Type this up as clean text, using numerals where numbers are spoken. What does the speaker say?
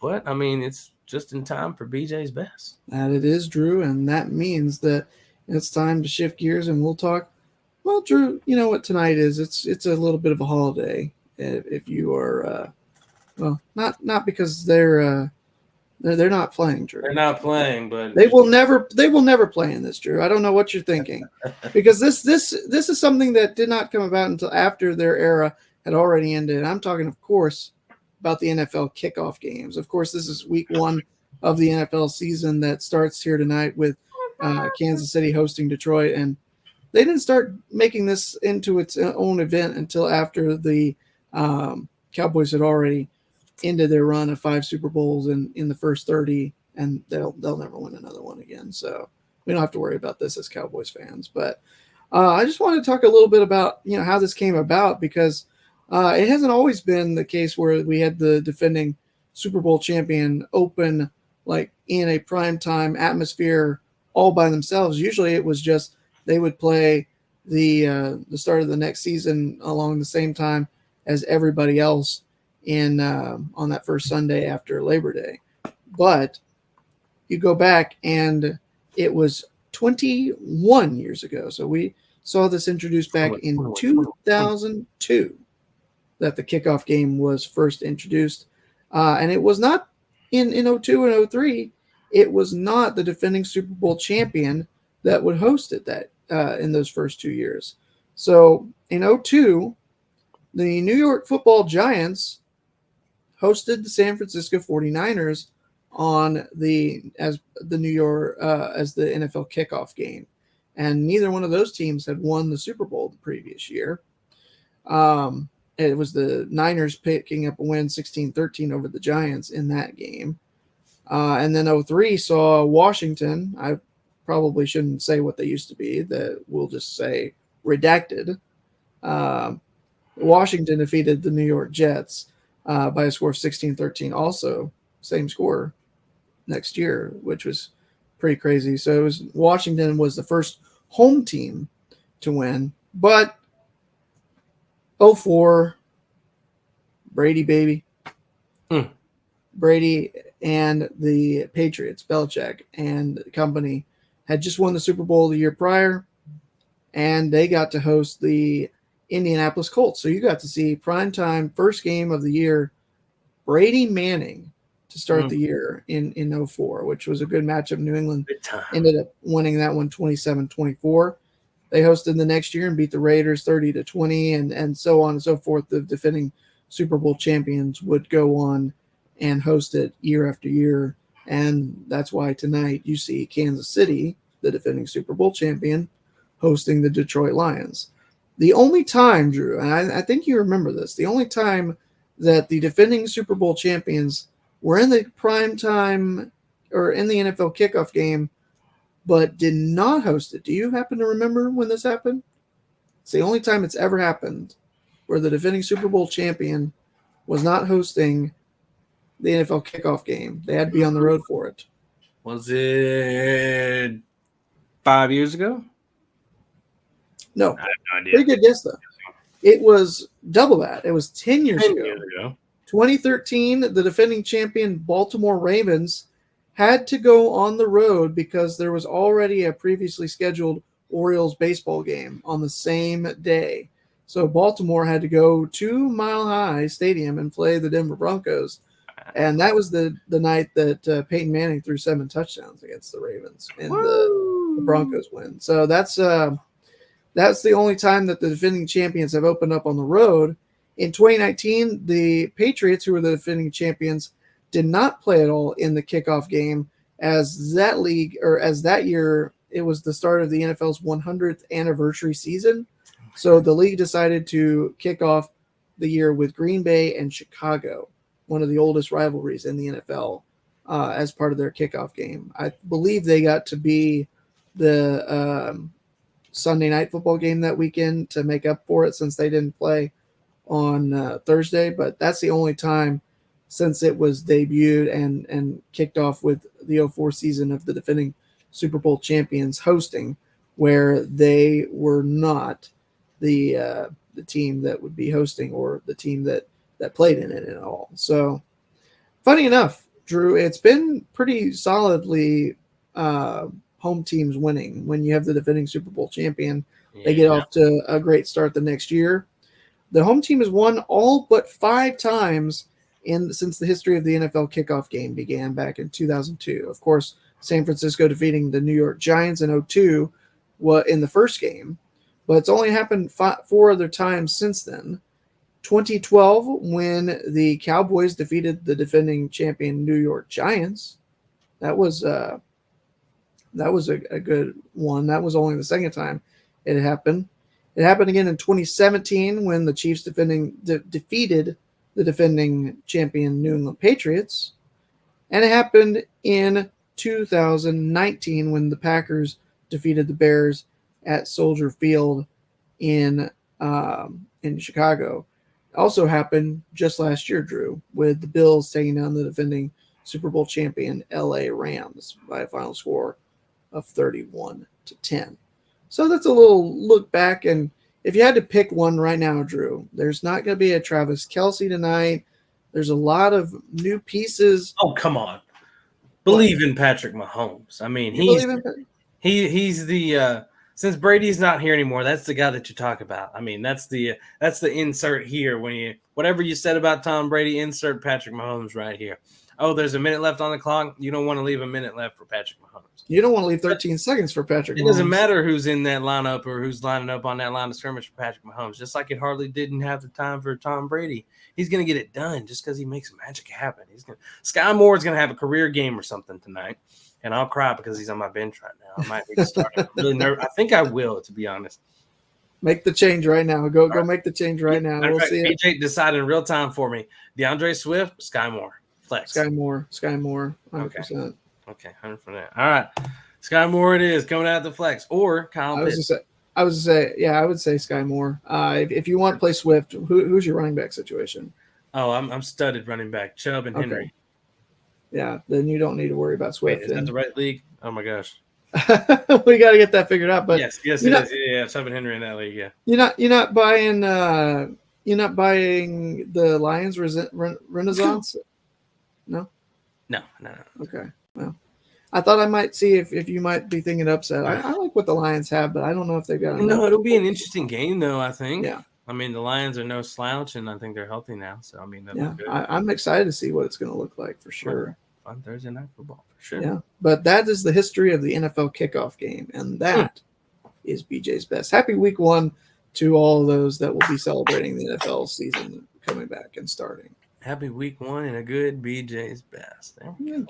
But I mean, it's just in time for BJ's best. That it is, Drew, and that means that it's time to shift gears and we'll talk. Well, Drew, you know what tonight is? It's a little bit of a holiday. If you are, well, not because they're not playing, Drew. They're not playing, but They will never play in this, Drew. I don't know what you're thinking, because this is something that did not come about until after their era had already ended. I'm talking, of course, about the NFL kickoff games. Of course, this is week one of the NFL season that starts here tonight with Kansas City hosting Detroit, and they didn't start making this into its own event until after the Cowboys had already ended their run of 5 Super Bowls in the first 30, and they'll never win another one again. So we don't have to worry about this as Cowboys fans. But I just wanted to talk a little bit about how this came about, because it hasn't always been the case where we had the defending Super Bowl champion open like in a primetime atmosphere all by themselves. Usually it was just they would play the start of the next season along the same time as everybody else in on that first Sunday after Labor Day. But you go back and it was 21 years ago. So we saw this introduced back in 2002 that the kickoff game was first introduced. And it was not in 02 and 03. It was not the defending Super Bowl champion that would host it that in those first 2 years. So in 02, the New York Football Giants hosted the San Francisco 49ers on as the NFL kickoff game, and neither one of those teams had won the Super Bowl the previous year. It was the Niners picking up a win 16-13 over the Giants in that game. And then 03 saw Washington. I probably shouldn't say what they used to be. That we'll just say redacted. Washington defeated the New York Jets by a score of 16-13. Also, same score next year, which was pretty crazy. So Washington was the first home team to win. But 04, Brady baby. Brady and the Patriots, Belichick and company, had just won the Super Bowl the year prior, and they got to host the Indianapolis Colts. So you got to see primetime first game of the year, Brady Manning to start the year in 04, which was a good matchup. New England ended up winning that one 27-24. They hosted the next year and beat the Raiders 30-20, and so on and so forth. The defending Super Bowl champions would go on and host it year after year. And that's why tonight you see Kansas City, the defending Super Bowl champion, hosting the Detroit Lions. The only time, Drew, and I think you remember this, the only time that the defending Super Bowl champions were in the prime time or in the NFL kickoff game but did not host it. Do you happen to remember when this happened? It's the only time it's ever happened where the defending Super Bowl champion was not hosting the NFL kickoff game. They had to be on the road for it. Was it 5 years ago? No. I have no idea. Pretty good guess, though. It was double that. It was 10 years ago. 2013, the defending champion Baltimore Ravens had to go on the road because there was already a previously scheduled Orioles baseball game on the same day. So Baltimore had to go to Mile High Stadium and play the Denver Broncos. And that was the night that Peyton Manning threw 7 touchdowns against the Ravens in the Broncos win. So that's the only time that the defending champions have opened up on the road. In 2019, the Patriots, who were the defending champions, did not play at all in the kickoff game, as that year it was the start of the NFL's 100th anniversary season. So the league decided to kick off the year with Green Bay and Chicago, one of the oldest rivalries in the NFL, as part of their kickoff game. I believe they got to be the Sunday night football game that weekend to make up for it, since they didn't play on Thursday. But that's the only time since it was debuted and kicked off with the 04 season of the defending Super Bowl champions hosting, where they were not the team that would be hosting or the team that played in it at all. So funny enough, Drew, it's been pretty solidly home teams winning. When you have the defending Super Bowl champion, they get off to a great start the next year. The home team has won all but 5 times since the history of the NFL kickoff game began back in 2002. Of course, San Francisco defeating the New York Giants in 2002 in the first game, but it's only happened 4 other times since then. 2012, when the Cowboys defeated the defending champion New York Giants, that was a good one. That was only the second time it happened. It happened again in 2017 when the Chiefs defeated the defending champion New England Patriots. And it happened in 2019 when the Packers defeated the Bears at Soldier Field in Chicago. It also happened just last year, Drew, with the Bills taking down the defending Super Bowl champion LA Rams by a final score of 31-10. So that's a little look back, and if you had to pick one right now, Drew, there's not going to be a Travis Kelce tonight. There's a lot of new pieces. Oh, come on. Believe in Patrick Mahomes. I mean, he's the since Brady's not here anymore, that's the guy that you talk about. I mean, that's the insert here when whatever you said about Tom Brady, insert Patrick Mahomes right here. Oh, there's a minute left on the clock. You don't want to leave a minute left for Patrick Mahomes. You don't want to leave 13 seconds for Patrick Mahomes. It doesn't matter who's in that lineup or who's lining up on that line of scrimmage for Patrick Mahomes. Just like it hardly didn't have the time for Tom Brady. He's going to get it done just because he makes magic happen. Sky Moore's going to have a career game or something tonight, and I'll cry because he's on my bench right now. I might be starting. I'm really nervous. I think I will, to be honest. Make the change right now. Go make the change right now. We'll see it. AJ decided in real time for me. DeAndre Swift, Sky Moore. Flex. Sky Moore, 100%. Okay, 100%. All right. Sky Moore it is, coming out the flex. Or Kyle Pitts. I would say Sky Moore. If you want to play Swift, who's your running back situation? Oh, I'm studded running back. Chubb and Henry. Yeah, then you don't need to worry about Swift. Wait, is that the right league? Oh, my gosh. We got to get that figured out. But yes, it is. Yeah, Chubb and Henry in that league, yeah. You're not buying the Lions Renaissance? No? No. Okay. Well, I thought I might see if you might be thinking upset. I like what the Lions have, but I don't know if they've got. No, it'll be an interesting game, though, I think. Yeah. I mean, the Lions are no slouch, and I think they're healthy now. So, I mean, I'm excited to see what it's going to look like for sure. Fun Thursday night football for sure. Yeah, but that is the history of the NFL kickoff game, and that is BJ's best. Happy week 1 to all of those that will be celebrating the NFL season coming back and starting. Happy week 1 and a good BJ's best. There we go.